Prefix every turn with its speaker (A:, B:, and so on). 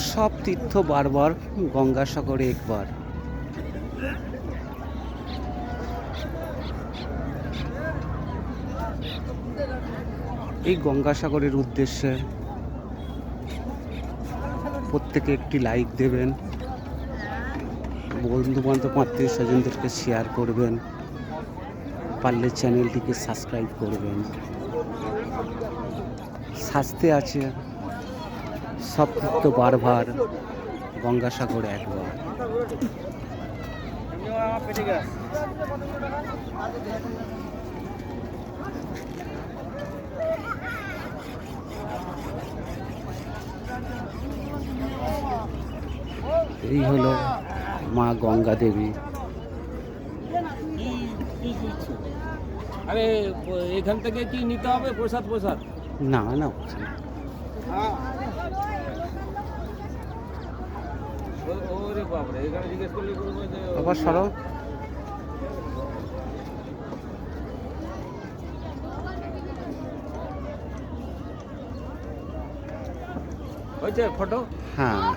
A: সব তীর্থ বারবার, গঙ্গাসাগরে একবার। এই গঙ্গাসাগরের উদ্দেশ্যে প্রত্যেকে একটি লাইক দেবেন, বন্ধু বান্ধব আত্মীয় স্বজনদেরকে শেয়ার করবেন, পারলে চ্যানেলটিকে সাবস্ক্রাইব করবেন। শাস্তে আছে সব তীর্থ বারবার, গঙ্গাসাগর একবার। এই হলো মা গঙ্গা দেবী।
B: আরে এখান থেকে কি নিতে হবে প্রসাদ?
A: না না, ওখানে
B: ওরে বাপরে, এখানে জিজ্ঞেস করলে বলবো যে
A: আবার সরো।
B: হয়েছে ফটো।
A: হ্যাঁ।